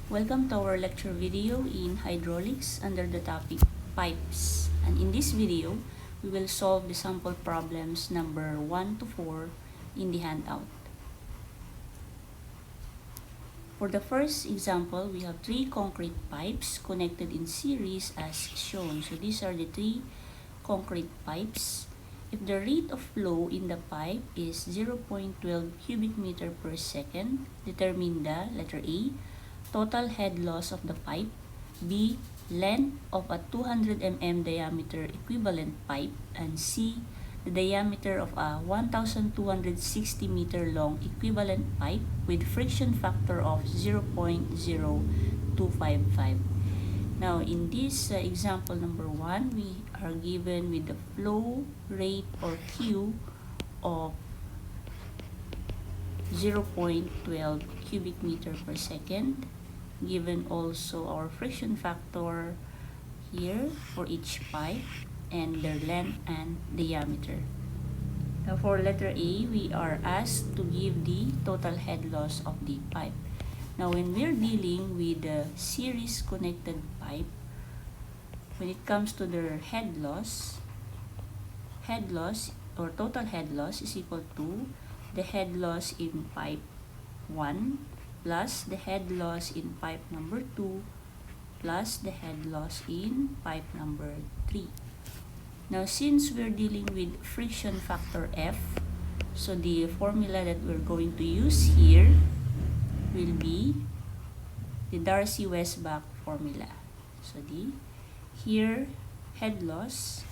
Welcome to our lecture video in hydraulics under the topic pipes. And in this video, we will solve the sample problems number 1 to 4 in the handout. For the first example, we have 3 concrete pipes connected in series as shown. So these are the 3 concrete pipes. If the rate of flow in the pipe is 0.12 cubic meter per second, determine the letter A, total head loss of the pipe, B, length of a 200 mm diameter equivalent pipe, and C, the diameter of a 1,260 meter long equivalent pipe with friction factor of 0.0255. Now, in this example number 1, we are given with the flow rate or Q of 0.12 cubic meter per second. Given also our friction factor here for each pipe and their length and diameter. Now, for letter A, we are asked to give the total head loss of the pipe. Now, when we're dealing with the series connected pipe, when it comes to their head loss or total head loss is equal to the head loss in pipe 1 plus the head loss in pipe number 2 plus the head loss in pipe number 3. Now, since we're dealing with friction factor F, so the formula that we're going to use here will be the Darcy-Weisbach formula. So here head loss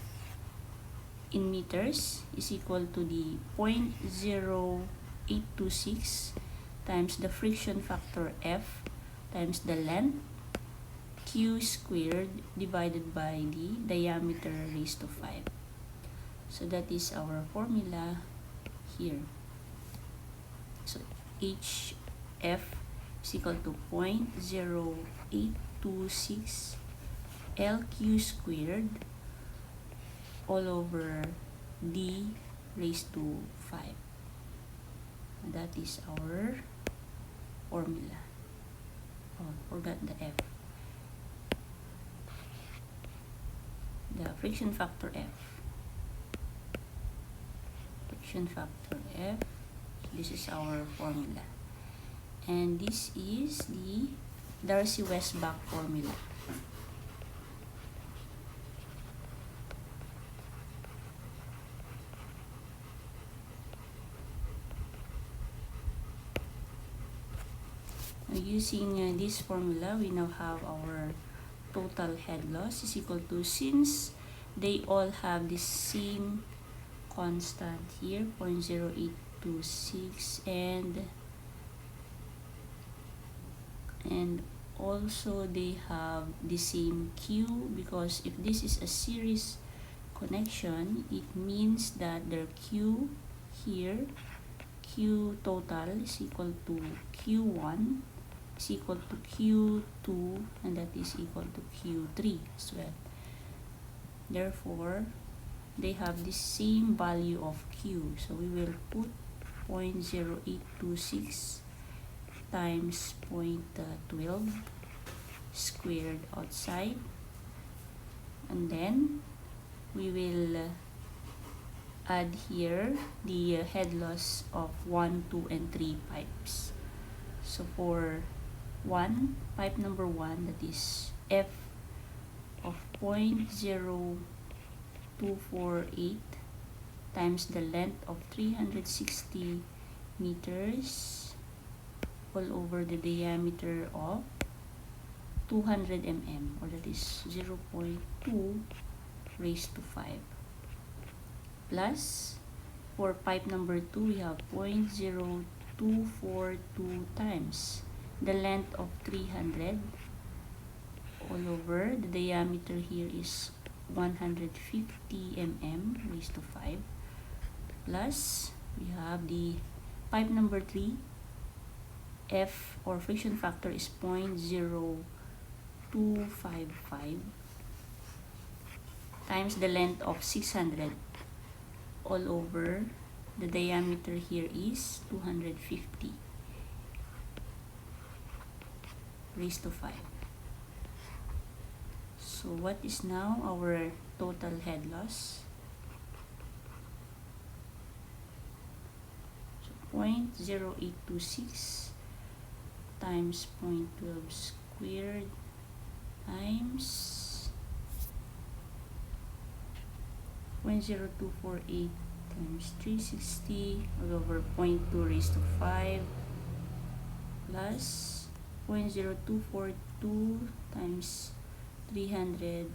in meters is equal to the 0.0826 times the friction factor F times the length Q squared divided by the diameter raised to 5. So that is our formula here. So HF is equal to 0.0826 LQ squared all over D raised to 5. That is our formula. Oh, forgot the F. The friction factor F. Friction factor F. This is our formula. And this is the Darcy-Weisbach formula. Using this formula, we now have our total head loss is equal to, since they all have the same constant here, 0.0826, and also they have the same Q, because if this is a series connection, it means that their Q here, Q total is equal to Q1 is equal to Q2, and that is equal to Q3 as well. Therefore, they have the same value of Q. So we will put 0.0826 times 0.12 squared outside, and then we will add here the head loss of 1, 2, and 3 pipes. So for pipe number 1, that is F of 0.0248 times the length of 360 meters all over the diameter of 200 mm, or that is 0.2 raised to 5. Plus, for pipe number 2, we have 0.0242 times the length of 300 all over the diameter here is 150 mm raised to 5. Plus, we have the pipe number 3, F or friction factor is 0.0255 times the length of 600 all over the diameter here is 250. raised to 5. So what is now our total head loss? So 0.0826 times 0.12 squared times 0.0248 times 360 all over 0.2 raised to 5 plus 0.0242 times 300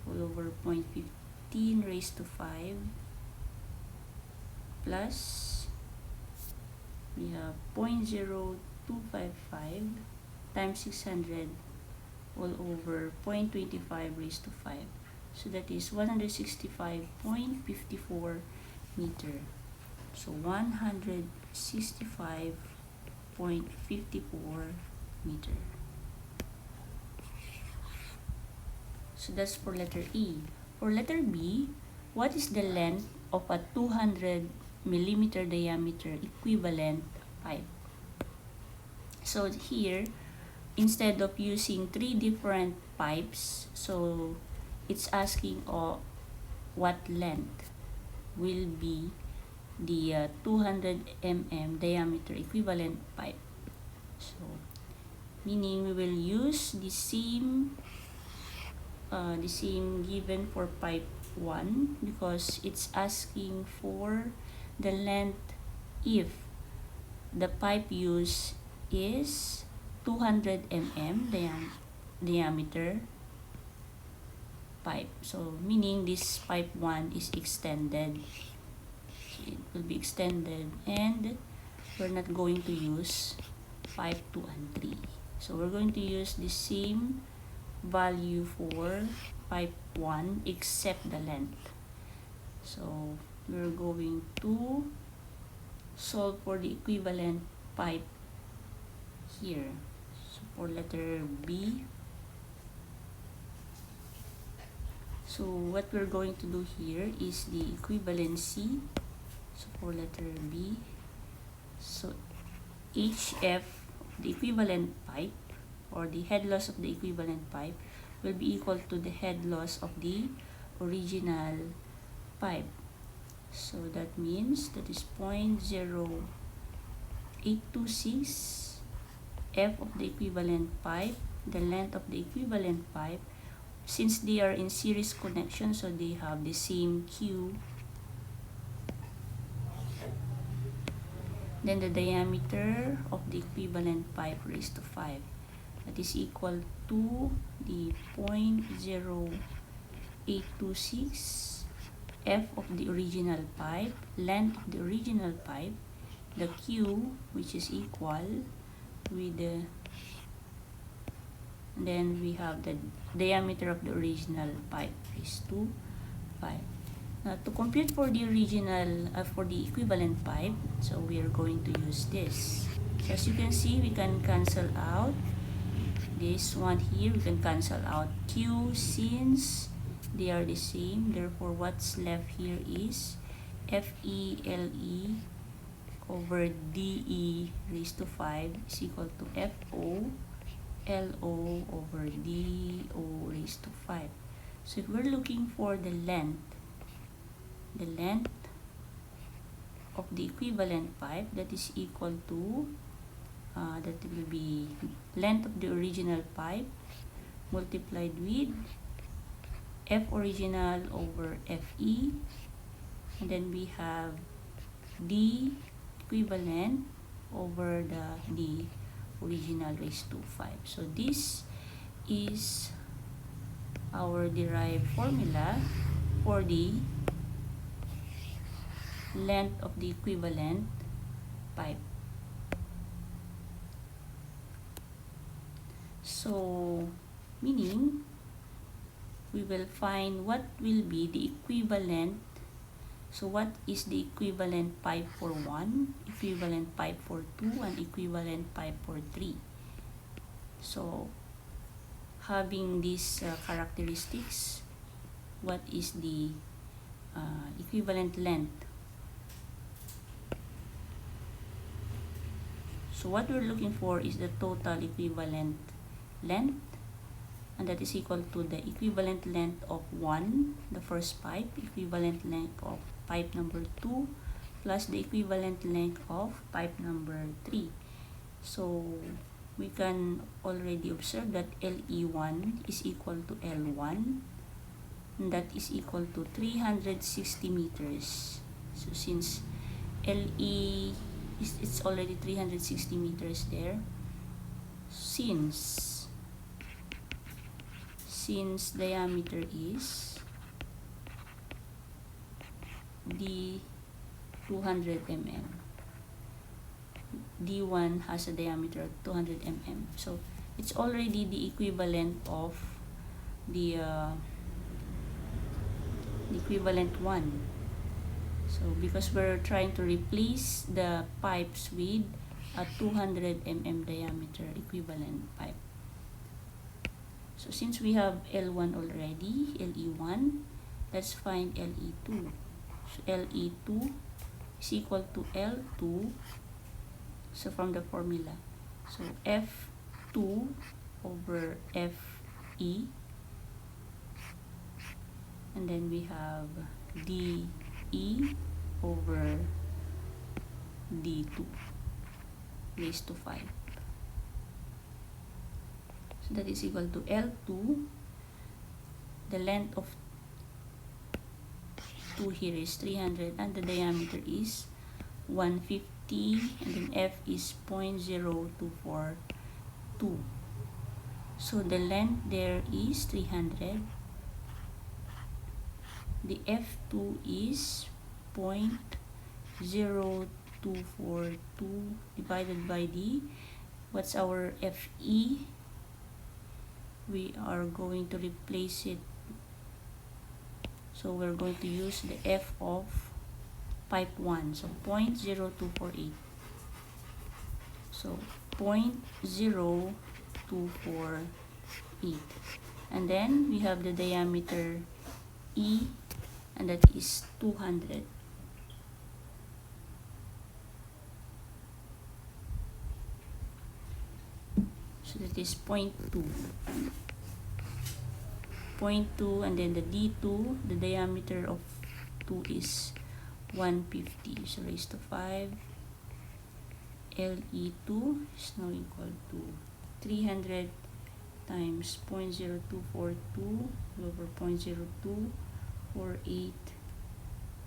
all over 0.15 raised to 5 plus we have 0.0255 times 600 all over 0.25 raised to 5. So that is 165.54 meter. So 165.54 meter. So that's for letter E. For letter B, what is the length of a 200 millimeter diameter equivalent pipe? So here, instead of using 3 different pipes, so it's asking what length will be the 200 mm diameter equivalent pipe. So meaning we will use the same given for pipe 1 because it's asking for the length if the pipe used is 200 mm diameter pipe. So meaning this pipe 1 is extended. It will be extended and we're not going to use pipe 2 and 3. So we're going to use the same value for pipe 1 except the length. So we're going to solve for the equivalent pipe here. So for letter B, so what we're going to do here is the equivalency. So for letter B, so HF, the equivalent pipe or the head loss of the equivalent pipe will be equal to the head loss of the original pipe. So that means that is 0.0826 F of the equivalent pipe, the length of the equivalent pipe. Since they are in series connection, so they have the same Q. Then the diameter of the equivalent pipe raised to 5. That is equal to the 0.0826 F of the original pipe, length of the original pipe, the Q, which is equal with the, then we have the diameter of the original pipe raised to 5. Now to compute for the original, for the equivalent pipe, so we are going to use this. So as you can see, we can cancel out this one here. We can cancel out Q since they are the same. Therefore, what's left here is FELE over DE raised to 5 is equal to FO LO over DO raised to 5. So if we're looking for the length of the equivalent pipe, that is equal to that will be length of the original pipe multiplied with F original over FE, and then we have D equivalent over the original raised to 5. So this is our derived formula for the length of the equivalent pipe. So meaning we will find what will be the equivalent. So what is the equivalent pipe for 1, equivalent pipe for 2, and equivalent pipe for 3. So having these characteristics, what is the equivalent length? So what we're looking for is the total equivalent length, and that is equal to the equivalent length of 1, the first pipe, equivalent length of pipe number 2, plus the equivalent length of pipe number 3. So we can already observe that LE1 is equal to L1, and that is equal to 360 meters. So since LE it's already 360 meters there, since diameter is D 200 mm, D1 has a diameter of 200 mm, so it's already the equivalent of the equivalent one. So because we're trying to replace the pipes with a 200 mm diameter equivalent pipe. So since we have L1 already, LE1, let's find LE2. So LE2 is equal to L2, so from the formula, so F2 over FE, and then we have DE over D2 raised to 5. So that is equal to L2, the length of 2 here is 300 and the diameter is 150, and then F is 0.0242. So the length there is 300. The F2 is 0.0242 divided by the, what's our FE? We are going to replace it. So we're going to use the F of pipe 1. So 0.0248. So 0.0248. And then we have the diameter E, and that is 200. So that is 0.2. 0.2, and then the D2, the diameter of 2 is 150. So raised to 5. LE2 is now equal to 300 times 0.0242 over 0.0248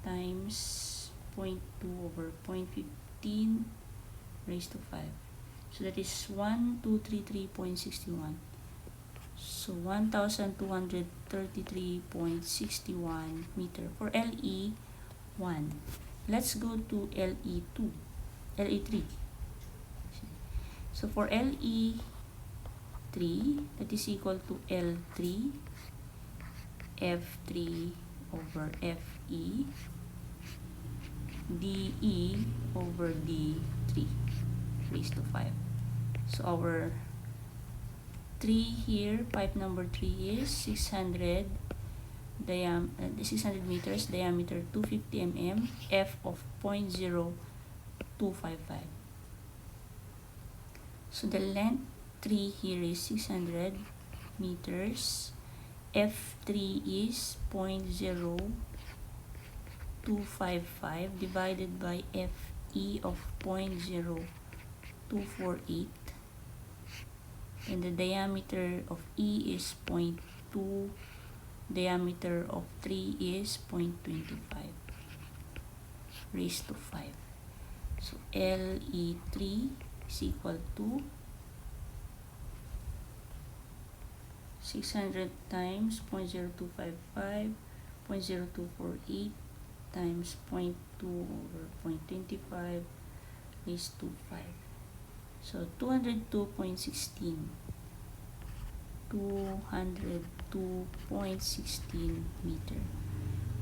times 0.2 over 0.15 raised to 5. So that is 1233.61. So 1233.61 meter for LE1. Let's go to LE2, LE3. So for LE3, that is equal to L3, F3 over FE, DE over D3 raised to 5. So our 3 here, pipe number 3 is 600 meters, diameter 250 mm, F of 0.0255. So the length 3 here is 600 meters, F3 is 0.0255 divided by FE of 0.0248, and the diameter of E is 0.2, diameter of 3 is 0.25 raised to 5. So LE3 is equal to 600 times 0.0255, 0.0248 times 0.2 over 0.25 raised to 5. So 202.16. 202.16 meter.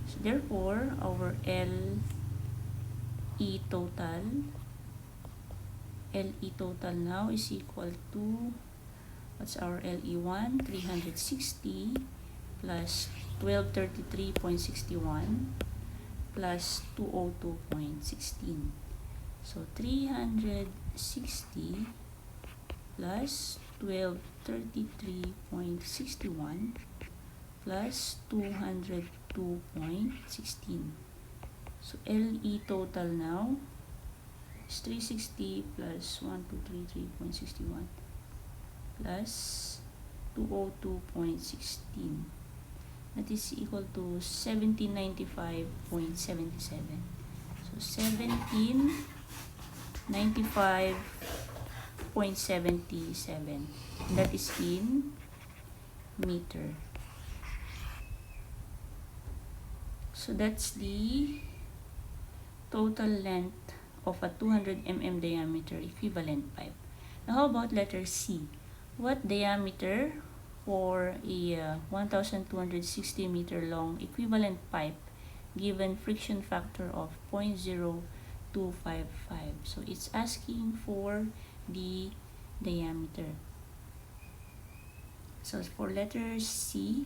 So therefore, our LE total now is equal to, what's our LE1? 360 plus 1233.61 plus 202.16. So 360 1260 plus 1233.61 plus 202.16. So LE total now is 360 plus 1233.61 plus 202.16. That is equal to 1795.77. So 1795.77. That is in meter. So that's the total length of a 200 mm diameter equivalent pipe. Now how about letter C? What diameter for a 1260 meter long equivalent pipe given friction factor of 0.0255? So it's asking for the diameter. So for letter C,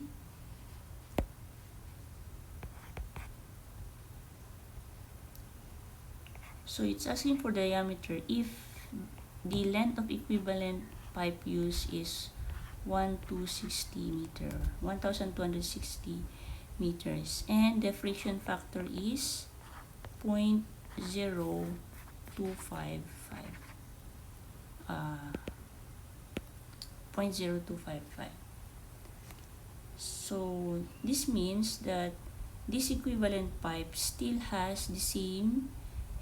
so it's asking for diameter if the length of equivalent pipe used is 1260 meters and the friction factor is 0.0255. 0.0255. So this means that this equivalent pipe still has the same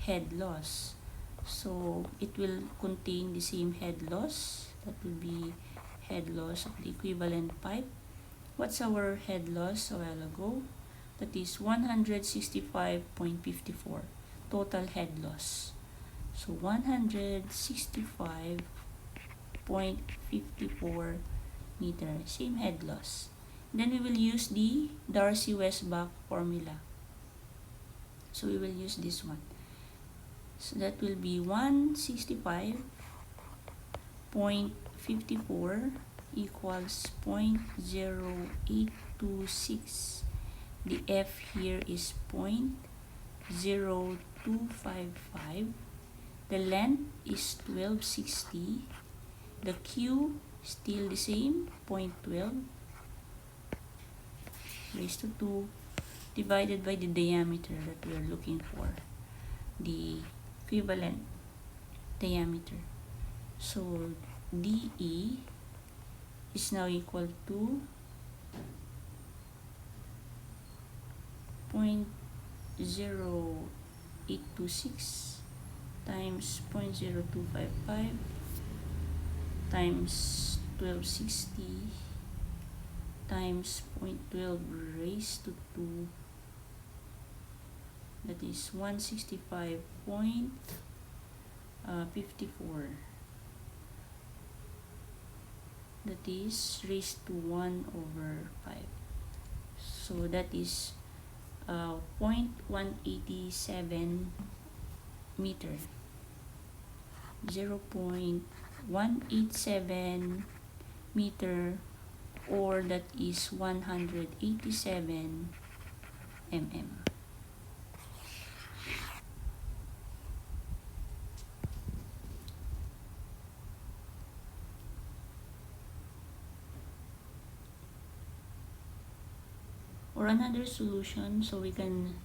head loss. So it will contain the same head loss. That will be head loss of the equivalent pipe. What's our head loss a while ago? That is 165.54 total head loss. So 165.54 meter, same head loss. Then we will use the Darcy-Weisbach formula. So we will use this one. So that will be 165.54 equals 0.0826. The F here is 0.0255. The length is 1260. The Q still the same, 0.12 raised to 2 divided by the diameter that we are looking for, the equivalent diameter. So DE is now equal to 0.0826 times 0.0255 times 1260 times 0.12 raised to 2, that is 165.54. That is raised to 1/5. So that is 0.187 meter. 0.187 meter, or that is 187 mm. Or another solution, so we can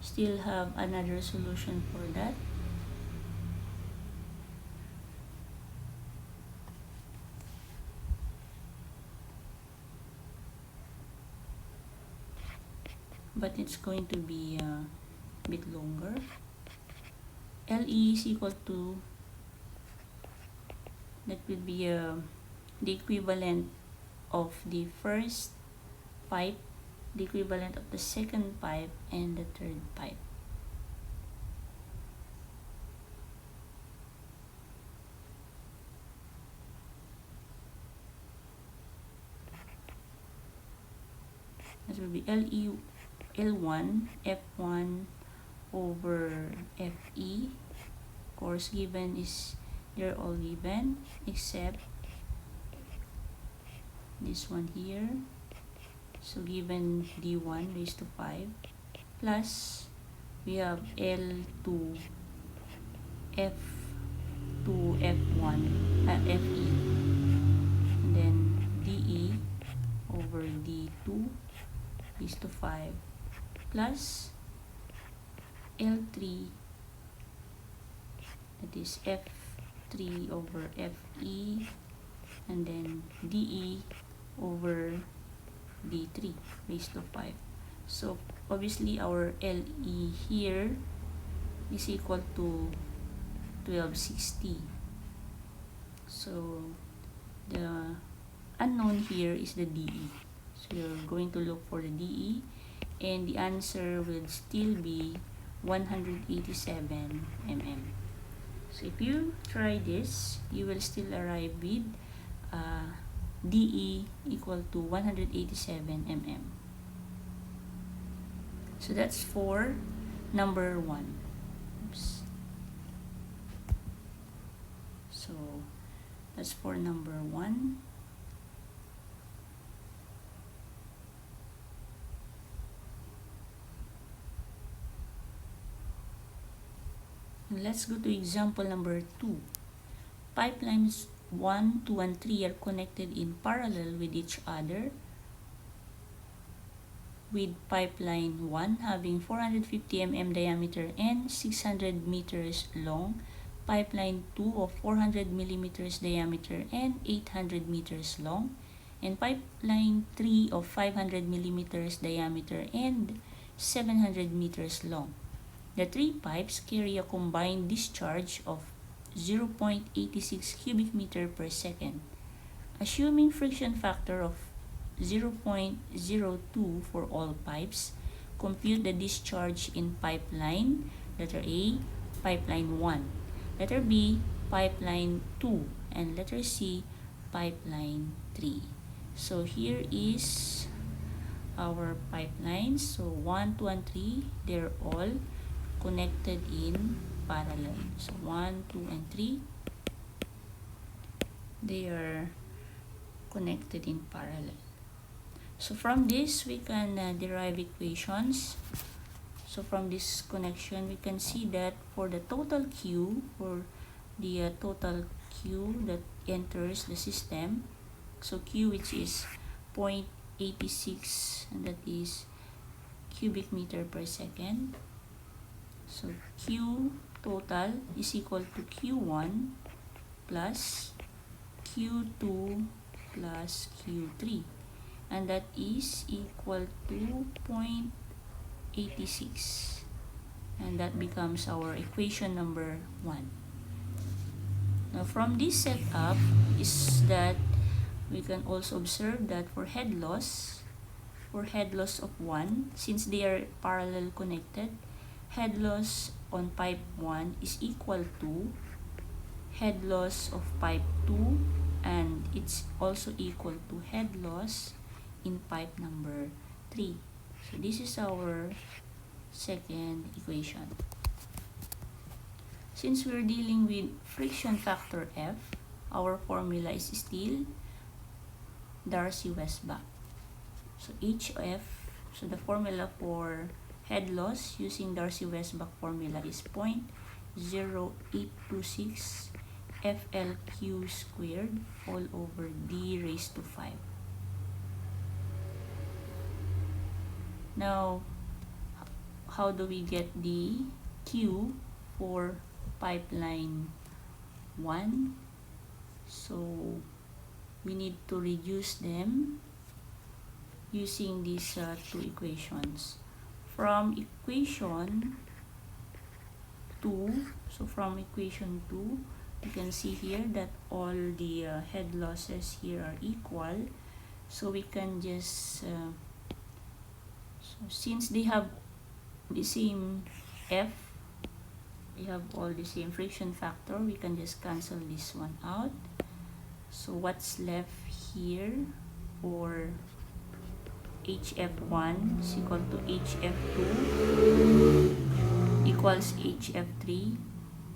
still have another solution for that. But it's going to be a bit longer. LE is equal to, that will be the equivalent of the first pipe, the equivalent of the second pipe, and the third pipe. That will be L1 F1 over FE. Of course, given is, they're all given except this one here. So given D1 raised to 5 plus we have L2 F to F1, FE, and then DE over D2 raised to 5 plus L3, that is F3 over FE, and then DE over D3 raised to 5. So obviously our LE here is equal to 1260. So the unknown here is the DE. So you're going to look for the DE, and the answer will still be 187 mm. So if you try this, you will still arrive with DE equal to 187 mm. So that's for number 1. Oops. So that's for number 1. Let's go to example number 2. Pipelines 1, 2, and 3 are connected in parallel with each other, with pipeline 1 having 450 mm diameter and 600 meters long, pipeline 2 of 400 millimeters diameter and 800 meters long, and pipeline 3 of 500 millimeters diameter and 700 meters long. The three pipes carry a combined discharge of 0.86 cubic meter per second. Assuming friction factor of 0.02 for all pipes, compute the discharge in pipeline, letter A, pipeline 1, letter B, pipeline 2, and letter C, pipeline 3. So here is our pipelines. So 1, 2, and 3, they're all connected in parallel. So 1, 2, and 3, they are connected in parallel. So from this, we can derive equations. So from this connection, we can see that for the total Q, for the total Q that enters the system, so Q, which is 0.86, and that is cubic meter per second. So Q total is equal to Q1 plus Q2 plus Q3, and that is equal to 0.86, and that becomes our equation number 1. Now from this setup is that we can also observe that for head loss of 1, since they are parallel connected, head loss on pipe 1 is equal to head loss of pipe 2, and it's also equal to head loss in pipe number 3. So this is our second equation. Since we're dealing with friction factor F, our formula is still Darcy-Weisbach. So HF, so the formula for head loss using Darcy-Weisbach formula is 0.0826 FLQ squared all over D raised to 5. Now, how do we get the Q for pipeline 1? So we need to reduce them using these two equations. From equation 2, so from equation 2, you can see here that all the head losses here are equal. So we can just, so since they have the same F, we have all the same friction factor, we can just cancel this one out. So what's left here for HF1 is equal to HF2 equals HF3.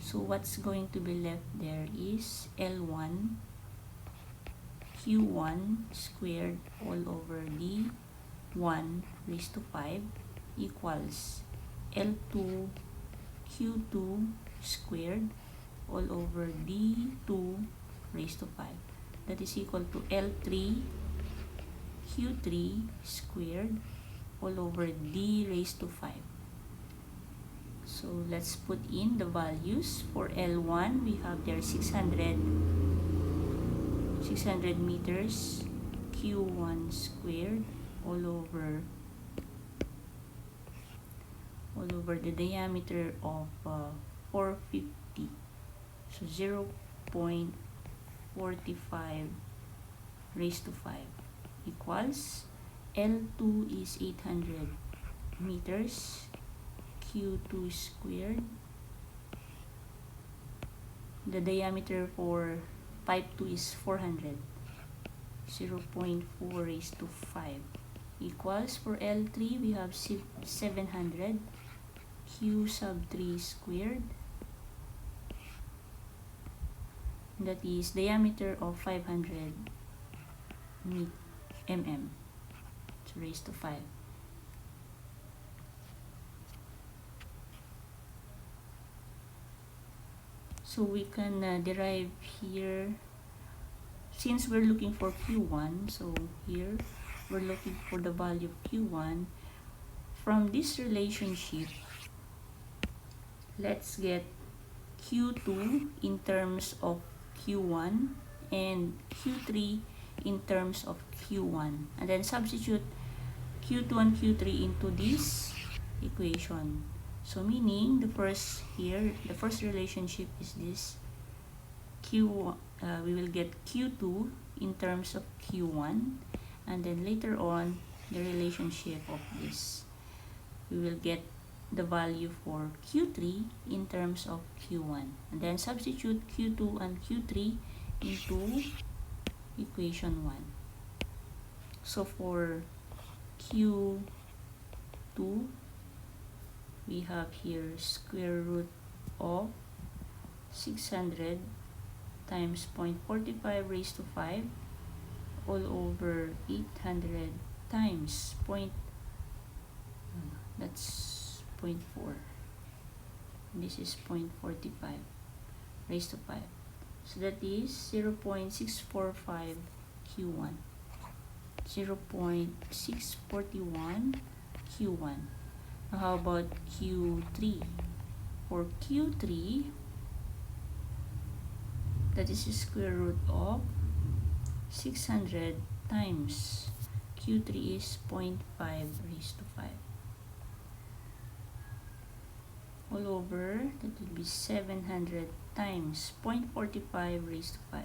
So what's going to be left there is L1 Q1 squared all over D1 raised to 5 equals L2 Q2 squared all over D2 raised to 5. That is equal to L3 Q3 squared all over D raised to 5. So let's put in the values. For L1, we have there 600 meters Q1 squared all over the diameter of 450. So 0.45 raised to 5 equals L2 is 800 meters Q2 squared. The diameter for pipe 2 is 400. 0.4 raised to 5 equals, for L3 we have 700 Q sub 3 squared. That is diameter of 500 mm. So raised to 5. So we can derive here, since we're looking for Q1, so here we're looking for the value of Q1. From this relationship, let's get Q2 in terms of Q1 and Q3 in terms of Q1, and then substitute Q2 and Q3 into this equation. So meaning the first relationship is this we will get Q2 in terms of Q1, and then later on the relationship of this, we will get the value for Q3 in terms of Q1, and then substitute Q2 and Q3 into equation 1. So for Q2, we have here square root of 600 times 0.45 raised to 5 all over 800 times that's 0.4. This is 0.45 raised to 5. So that is 0.645 Q1. 0.641 Q1. Now how about Q3? For Q3, that is the square root of 600 times Q3 is 0.5 raised to 5. All over, that will be 700 times 0.45 raised to 5.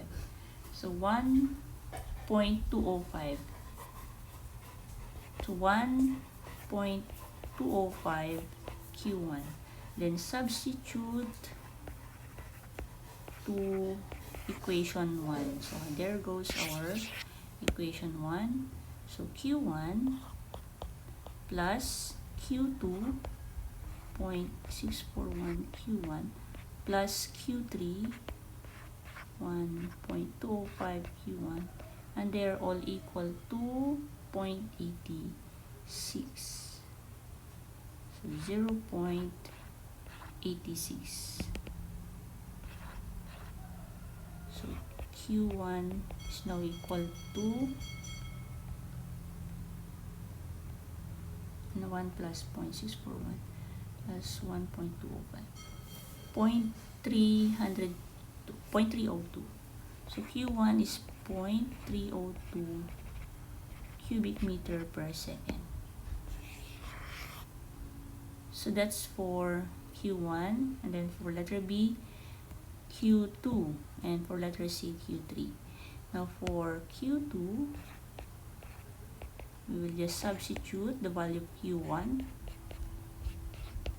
So 1.205. So 1.205 Q1. Then substitute to equation 1. So there goes our equation 1. So Q1 plus Q2 0.641 Q1 plus Q3 1.205 Q1, and they're all equal to 0.86. So 0.86. So Q1 is now equal to 1 plus 0.641 plus 1.205. 0.302. So Q1 is 0.302 cubic meter per second. So that's for Q1, and then for letter B, Q2, and for letter C, Q3. Now for Q2, we will just substitute the value of Q1,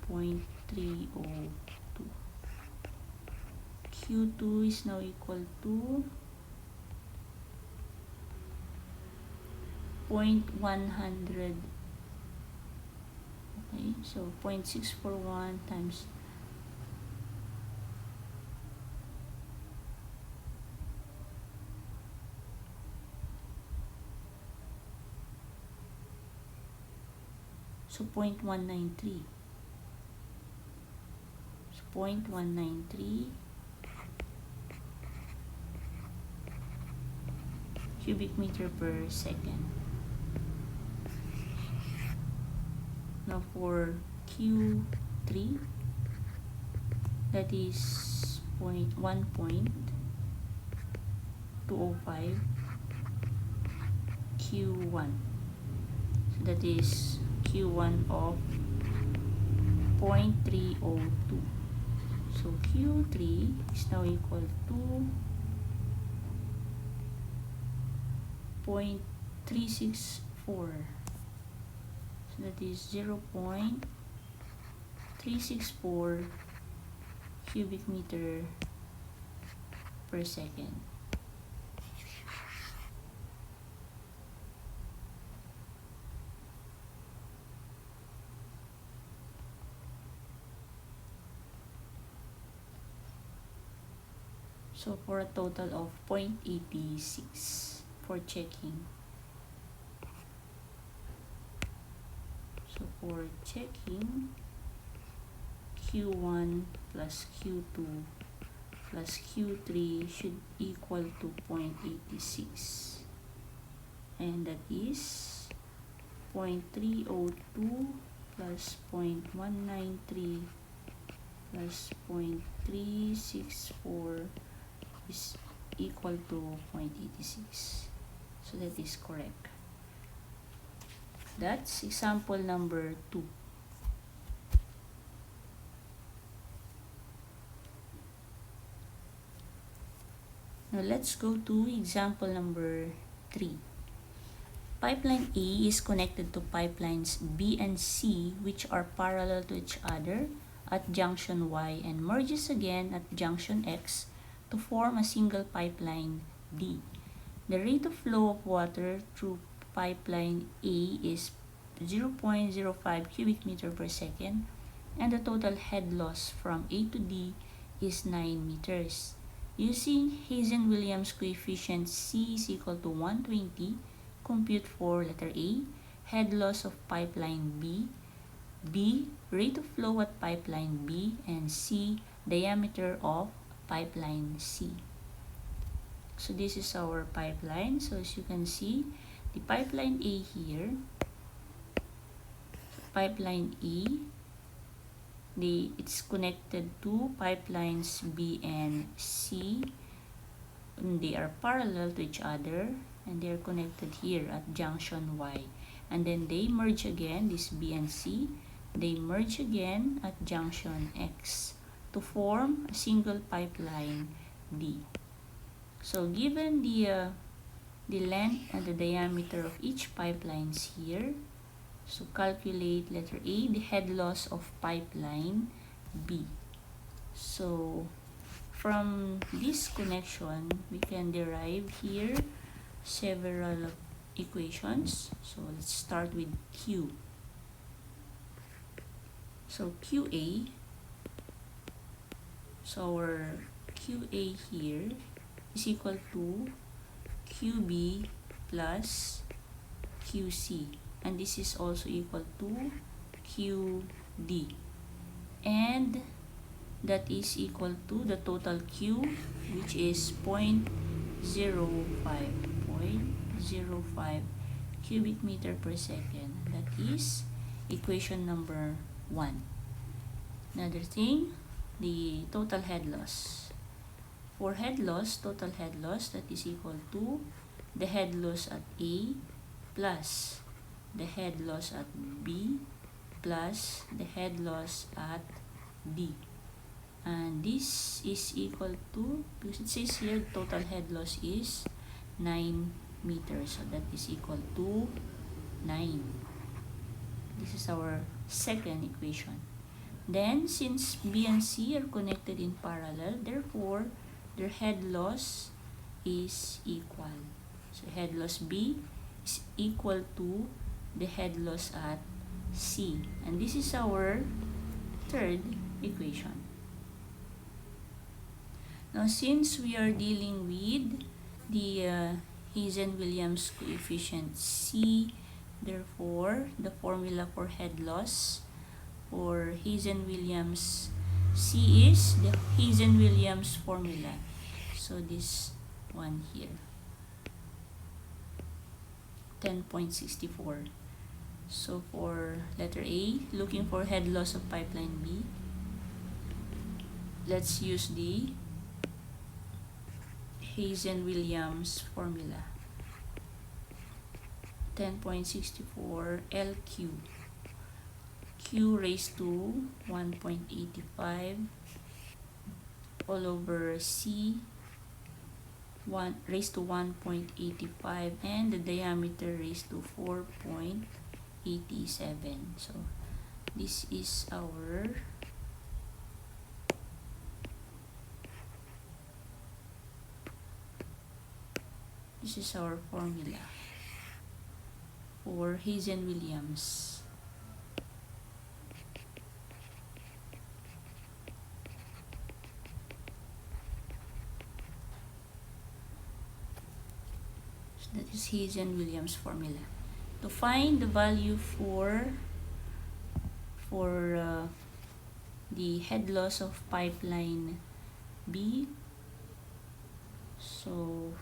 0.302. Q2 is now equal to 0.100. Okay, so 0.641 times so 0.193. So 0.193 cubic meter per second. Now for Q3, that is 1.205 Q1. So that is Q1 of 0.302. So Q3 is now equal to 0.364. So that is 0.364 cubic meter per second. So for a total of 0.86 for checking. So for checking, Q1 plus Q2 plus Q3 should equal to 0.86. And that is 0.302 plus 0.193 plus 0.364 is equal to 0.86. So that is correct. That's example number 2. Now let's go to example number 3. Pipeline A is connected to pipelines B and C, which are parallel to each other at junction Y and merges again at junction X to form a single pipeline D. The rate of flow of water through pipeline A is 0.05 cubic meter per second, and the total head loss from A to D is 9 meters. Using Hazen-Williams coefficient C is equal to 120, compute for letter A, head loss of pipeline B, B, rate of flow at pipeline B, and C, diameter of pipeline C. So this is our pipeline. So as you can see, the pipeline A here, pipeline E, it's connected to pipelines B and C. And they are parallel to each other, and they are connected here at junction Y. And then they merge again, this B and C, they merge again at junction X to form a single pipeline D. So given the length and the diameter of each pipelines here, so calculate letter A, the head loss of pipeline B. So from this connection, we can derive here several equations. So let's start with Q. So QA, so our QA here is equal to QB plus QC, and this is also equal to QD, and that is equal to the total Q, which is 0.05 cubic meter per second. That is equation number 1. Another thing, the total head loss. For head loss, total head loss, that is equal to the head loss at A plus the head loss at B plus the head loss at D. And this is equal to, because it says here total head loss is 9 meters. So that is equal to 9. This is our second equation. Then, since B and C are connected in parallel, therefore, their head loss is equal. So head loss B is equal to the head loss at C. And this is our third equation. Now, since we are dealing with the Hazen-Williams coefficient C, therefore, the formula for head loss for Hazen-Williams C is the Hazen-Williams formula. So this one here. 10.64. So for letter A, looking for head loss of pipeline B, let's use the Hazen-Williams formula. 10.64 LQ. Q raised to 1.85 all over C 1 raised to 1.85 and the diameter raised to 4.87. So this is our formula for Hazen-Williams. So that is Hazen-Williams formula. To find the value for the head loss of pipeline B, so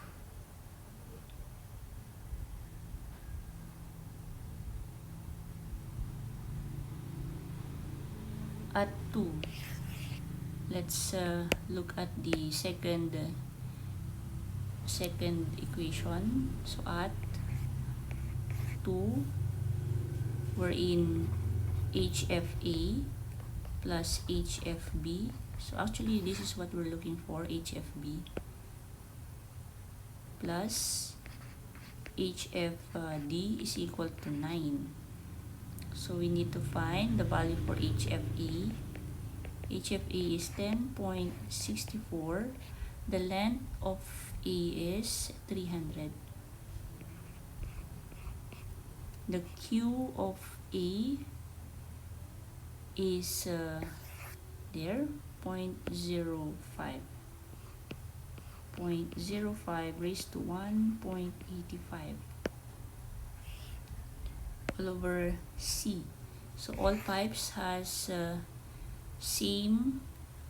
at 2, let's look at the second equation. So at 2, we're in HFA plus HFB. So actually this is what we're looking for, HFB plus HFD is equal to 9. So we need to find the value for HFA. HFA is 10.64. The length of A is 300. The Q of A is there, 0.05. 0.05 raised to 1.85 all over C. So all pipes has same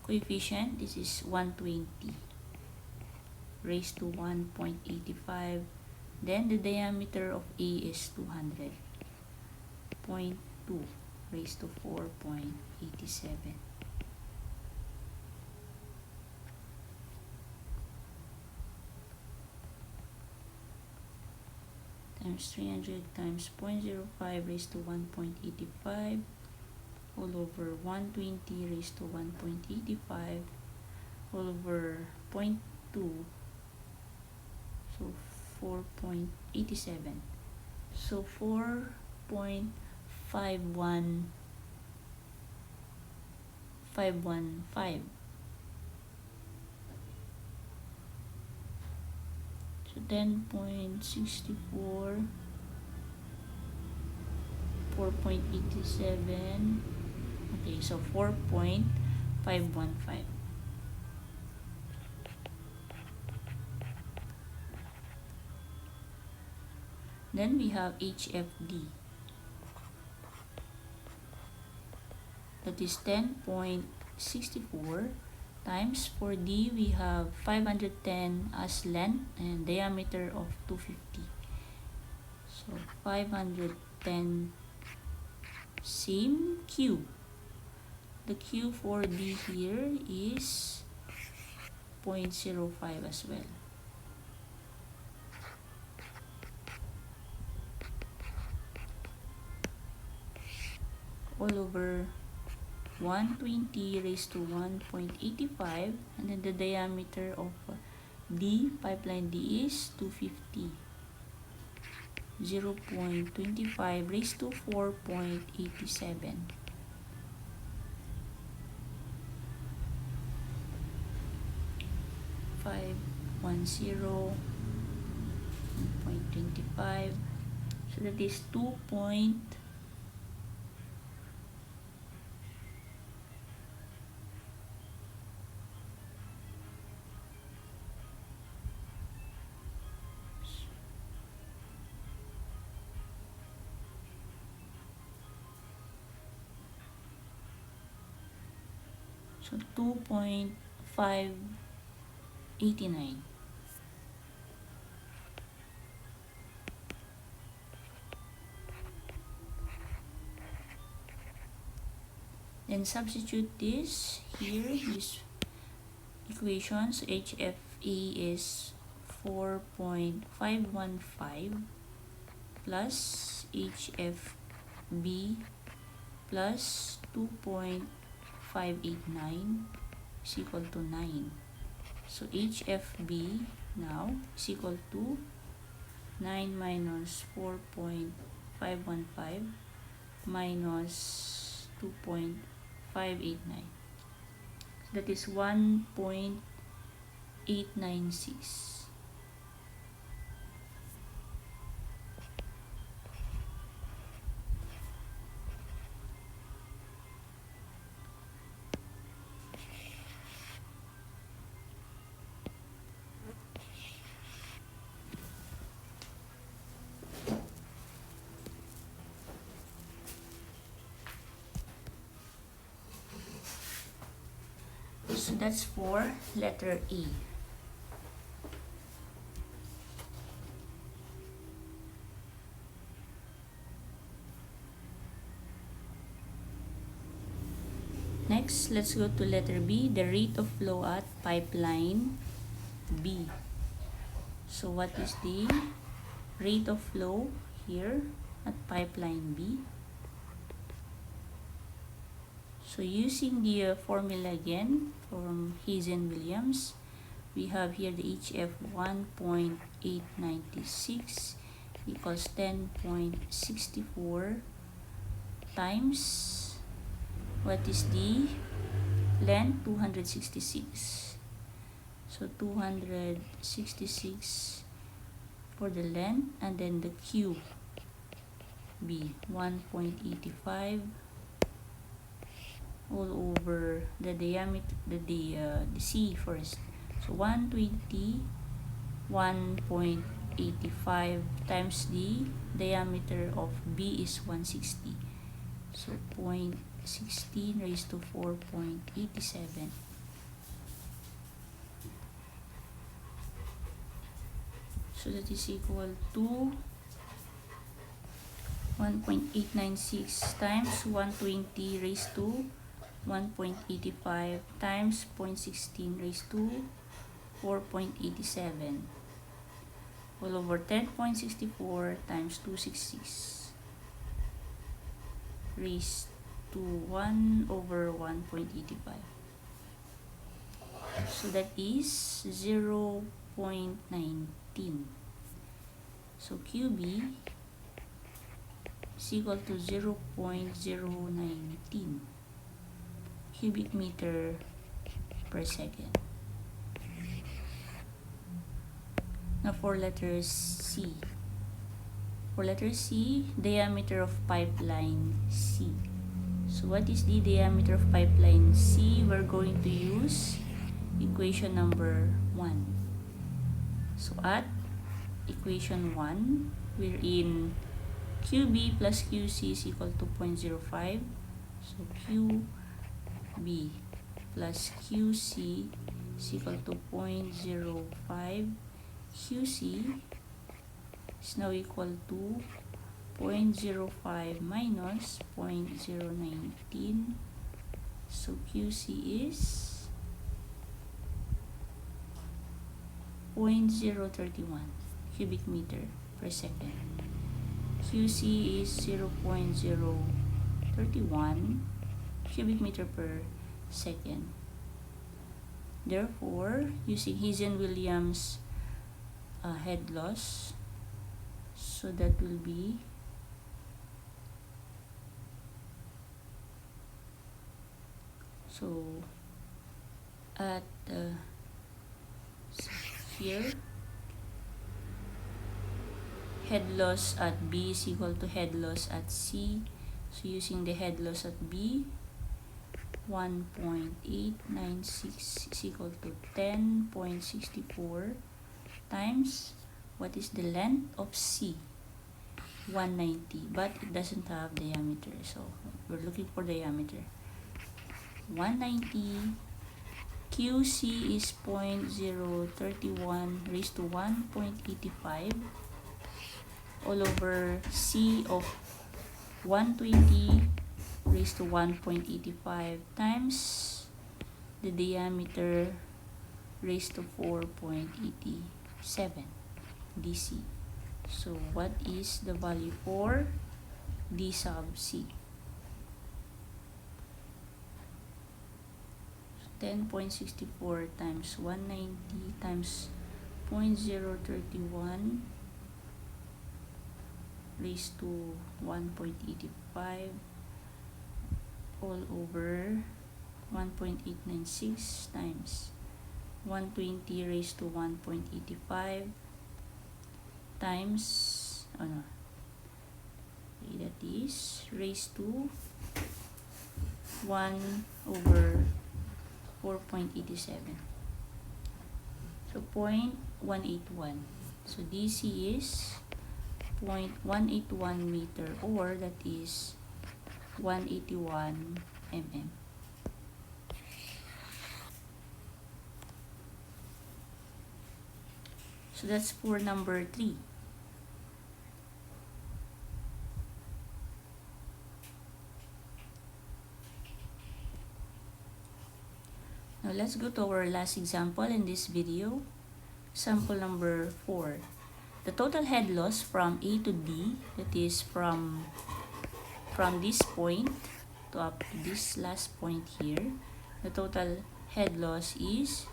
coefficient. This is 120 raised to 1.85. Then the diameter of A is 200. 0.2 raised to 4.87. Times 300 times 0.05 raised to 1.85 all over 120 raised to 1.85 all over 0.2, so 4.87. So 4.51515. So 10.64, 4.87. Okay, so 4.515. Then we have HFD. That is 10.64 times for D we have 510 as length and diameter of 250. So 510, same Q. The Q for D here is 0.05 as well. All over 120 raised to 1.85, and then the diameter of D, pipeline D, is 250. 0.25 raised to 4.87. Five, 1.25. So that is 2. So 2.589. Then substitute this here, this equation. So HFA is 4.515 plus HFB plus 2.589 is equal to 9. So HFB now is equal to 9 minus 4.515 minus 2.589. That is 1.896. So that's for letter E. Next, let's go to letter B, the rate of flow at pipeline B. So what is the rate of flow here at pipeline B? So using the formula again from Hazen-Williams, we have here the HF 1.896 equals 10.64 times, what is the length? 266. So 266 for the length, and then the Q B 1.85 all over the diameter, the C first. So 120 1.85 times the diameter of B is 160. So 0.16 raised to 4.87. So that is equal to 1.896 times 120 raised to 1.85 times 0.16 raised to 4.87 all over 10.64 times 266 raised to 1 over 1.85. So that is 0.19. So QB is equal to 0.019 cubic meter per second. Now for letter C. For letter C, diameter of pipeline C. So what is the diameter of pipeline C? We're going to use equation number 1. So at equation 1, we're in QB plus QC is equal to 0.05. So QB plus QC is equal to 0.05. QC is now equal to 0.05 minus 0.019. So QC is 0.031 cubic meter per second. QC is 0.031 cubic meter per second. Therefore, using Hazen-Williams head loss, so that will be at here, head loss at B is equal to head loss at C. So using the head loss at B, 1.896 is equal to 10.64 times, what is the length of C? 190, but it doesn't have diameter, so we're looking for diameter. 190. QC is 0.031 raised to 1.85 all over C of 120 raised to 1.85 times the diameter raised to 4.87 dc. So what is the value for d sub c? 10.64 times 190 times 0.031 raised to 1.85 all over 1.896 times 120 raised to 1.85 times that is raised to 1 over 4.87. So 0.181. So DC is 0.181 meter, or that is 181 mm. So that's for number 3. Now let's go to our last example in this video. Sample number 4. The total head loss from A to D, that is from this point to up to this last point here, the total head loss is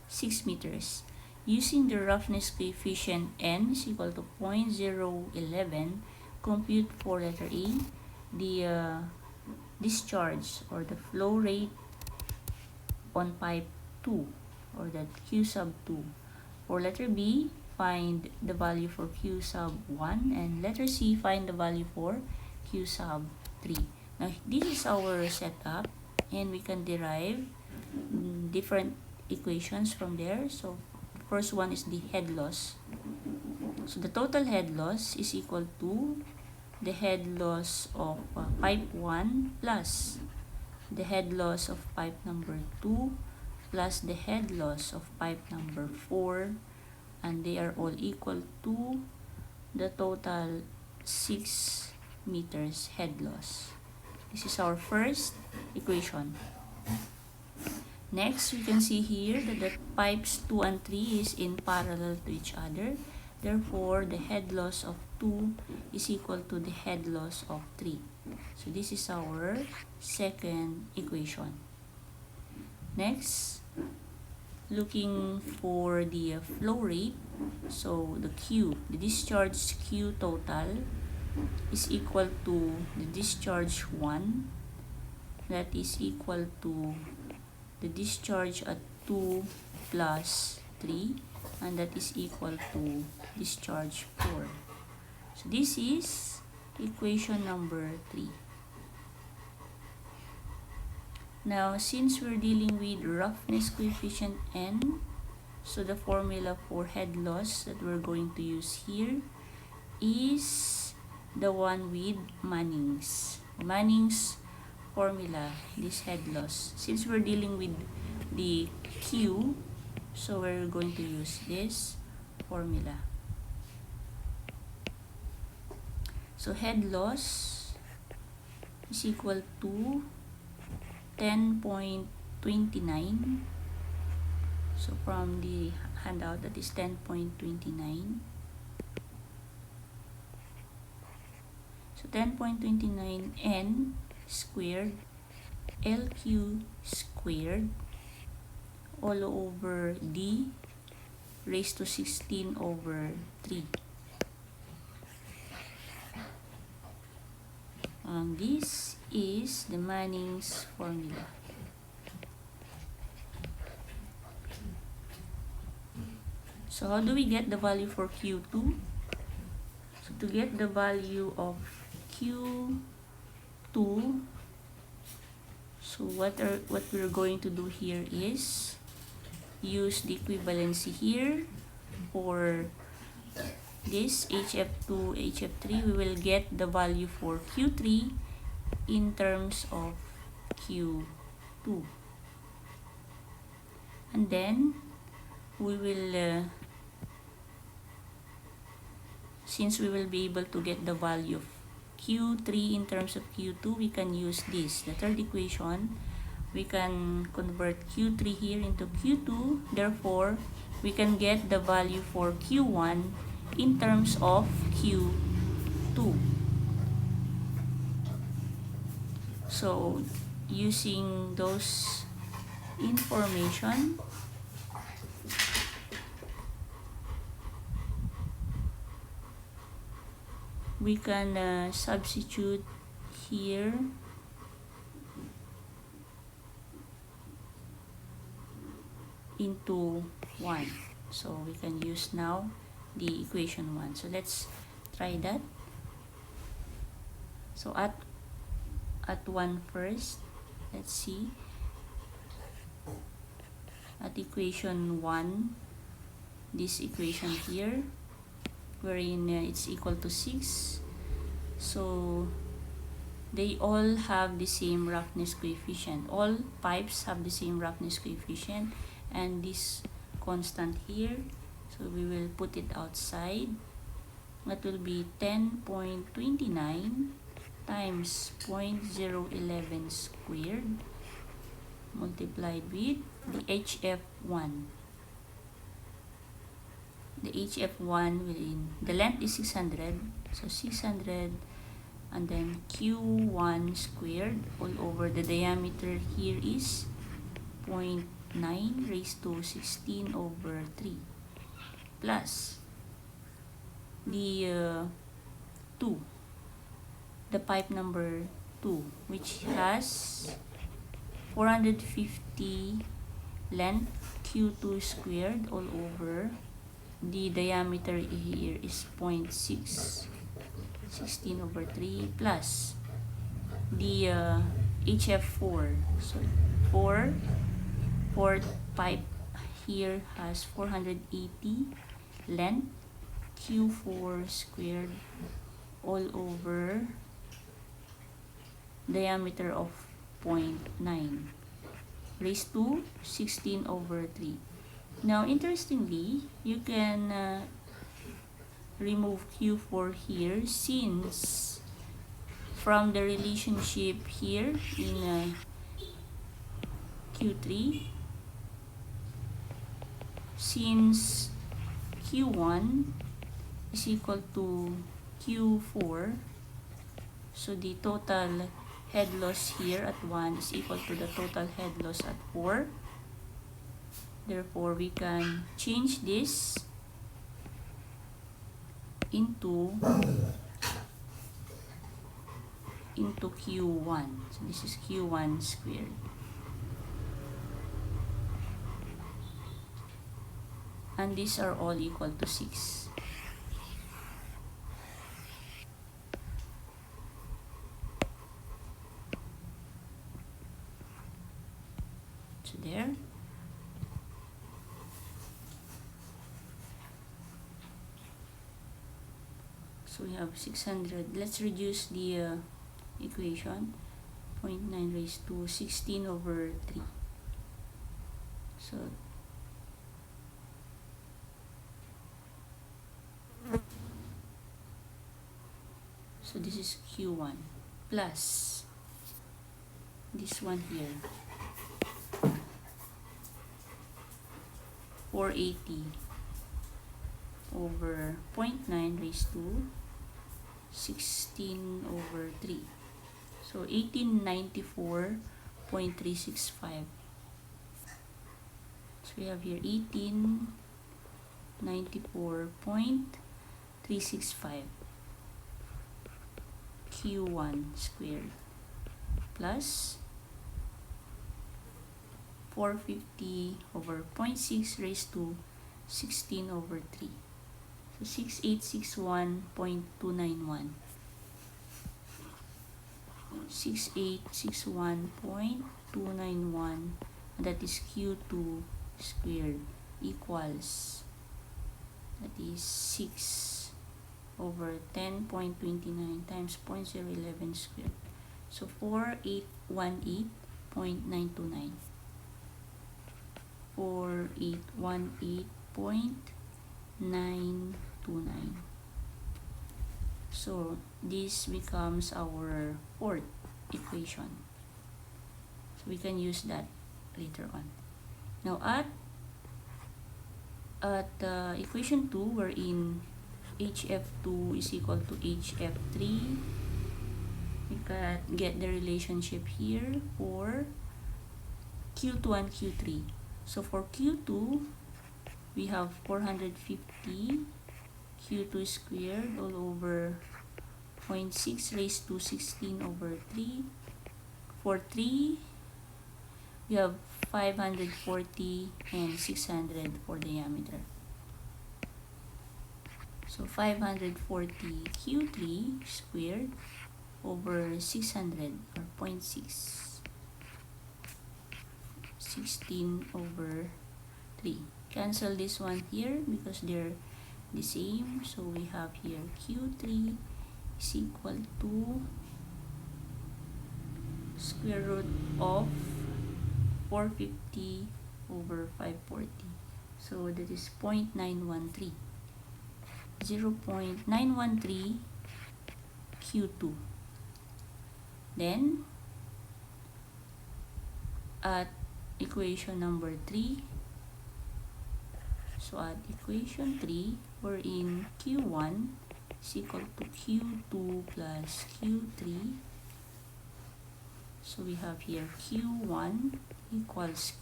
6 meters. Using the roughness coefficient n is equal to 0.011, compute for letter A the discharge or the flow rate on pipe 2, or that Q sub 2. For letter B, find the value for Q sub 1, and letter C, find the value for Q sub 3. Now, this is our setup, and we can derive different equations from there. So, the first one is the head loss. So, the total head loss is equal to the head loss of pipe 1 plus the head loss of pipe number 2 plus the head loss of pipe number 4, and they are all equal to the total 6 meters head loss. This is our first equation. Next, we can see here that the pipes 2 and 3 is in parallel to each other. Therefore, the head loss of 2 is equal to the head loss of 3. So, this is our second equation. Next, looking for the flow rate. So, the discharge Q total is equal to the discharge 1. That is equal to the discharge at 2 plus 3. And that is equal to discharge 4. So, this is equation number 3. Now, since we're dealing with roughness coefficient n, so the formula for head loss that we're going to use here is the one with Manning's formula, this head loss. Since we're dealing with the Q, so we're going to use this formula. So head loss is equal to 10.29. So from the handout, that is 10.29. So 10.29 n squared LQ squared all over D raised to 16 over 3. And this is the Manning's formula. So how do we get the value for Q2? So to get the value of Q2, so what we're going to do here is use the equivalency here for this HF2, HF3. We will get the value for Q3 in terms of Q2. And then we will, since we will be able to get the value of Q3 in terms of Q2, we can use this. The third equation, we can convert Q3 here into Q2. Therefore, we can get the value for Q1 in terms of Q2. So, using those information, we can substitute here into 1. So we can use now the equation 1. So let's try that. So at 1 first, let's see. At equation 1, this equation here, wherein it's equal to 6. So they all have the same roughness coefficient. All pipes have the same roughness coefficient, and this constant here, so we will put it outside. That will be 10.29 times 0.011 squared multiplied with the HF1. The HF1 the length is 600, so 600, and then Q1 squared all over the diameter here is 0.9 raised to 16 over 3 plus the 2, the pipe number 2, which has 450 length, Q2 squared all over the diameter here is 0.6, 16 over 3 plus the HF4. So 4th pipe here has 480 length, Q4 squared all over diameter of 0.9 raised to 16 over 3. Now, interestingly, you can remove Q4 here, since from the relationship here in Q3, since Q1 is equal to Q4, so the total head loss here at 1 is equal to the total head loss at 4. Therefore, we can change this into Q1. So this is Q1 squared. And these are all equal to 6. So there. So we have 600. Let's reduce the equation. 0.9 raised to 16 over 3. So this is Q1 plus this one here, 480 over 0.9 raised to 16 over 3. So 1894.365. So we have here 1894.365 Q1 squared plus 450 over 0.6 raised to 16 over 3. So 6861.291. 6861.291, that is Q2 squared equals, that is 6 over 10.29 times 0.011 squared. So 4818.929. 4818.929. So this becomes our fourth equation. So we can use that later on. Now at equation 2, wherein HF2 is equal to HF3, we can get the relationship here for Q2 and Q3. So for Q2, we have 450 Q2 squared all over 0.6 raised to 16 over 3. For 3, we have 540 and 600 for diameter. So 540 Q3 squared over 600 or 0.6. 16 over 3. Cancel this one here because they're the same. So we have here Q3 is equal to square root of 450 over 540. So that is 0.913. 0.913 Q2. Then at equation number 3, so at equation 3, wherein Q1 is equal to Q2 plus Q3. So we have here Q1 equals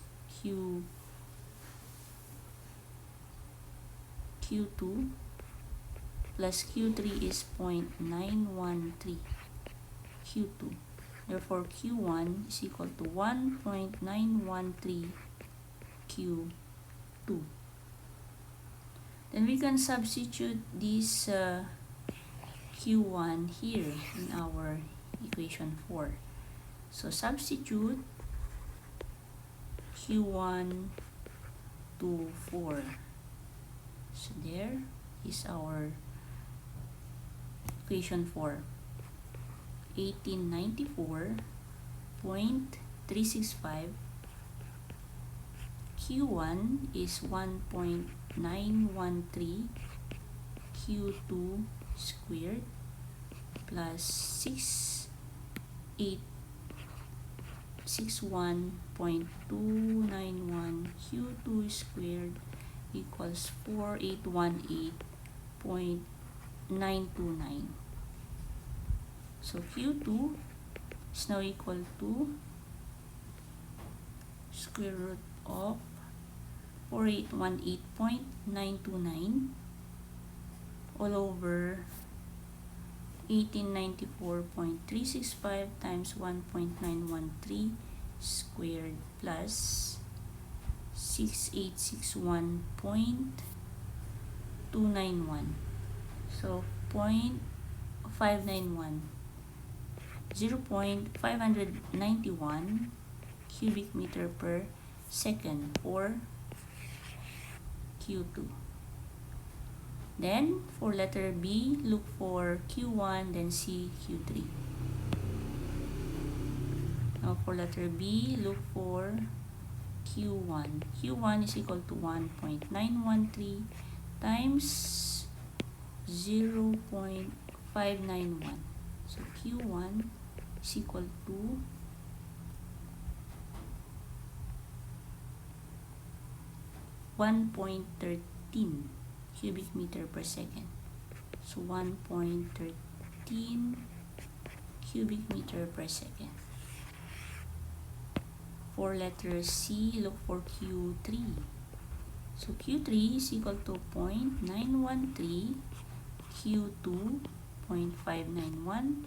Q2 plus Q3 is 0.913 Q2. Therefore, Q1 is equal to 1.913 Q2. Then we can substitute this Q1 here in our equation 4. So substitute Q1 to 4. So there is our equation 4. 1894.365. Q1 is 1.913 Q2 squared plus 61.291 Q2 squared equals 4818.929. So Q2 is now equal to square root of 4818.929 all over 1894.365 times 1.913 squared plus 6861.291. So 0.591. 0.591 cubic meter per second for Q2. Then for letter B, look for Q1, then C, Q3. Now for letter B, look for Q1. Q1 is equal to 1.913 times 0.591. So Q1 is equal to 1.13 cubic meter per second. So 1.13 cubic meter per second. For letter C, look for Q3. So Q3 is equal to 0.913 Q2 0.591.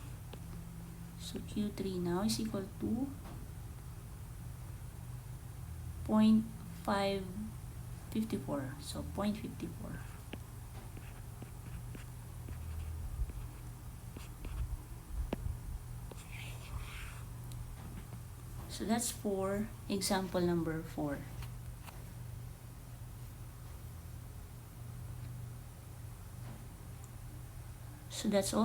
So Q3 now is equal to 0.554. So 0.54. So that's for example number 4. So that's all.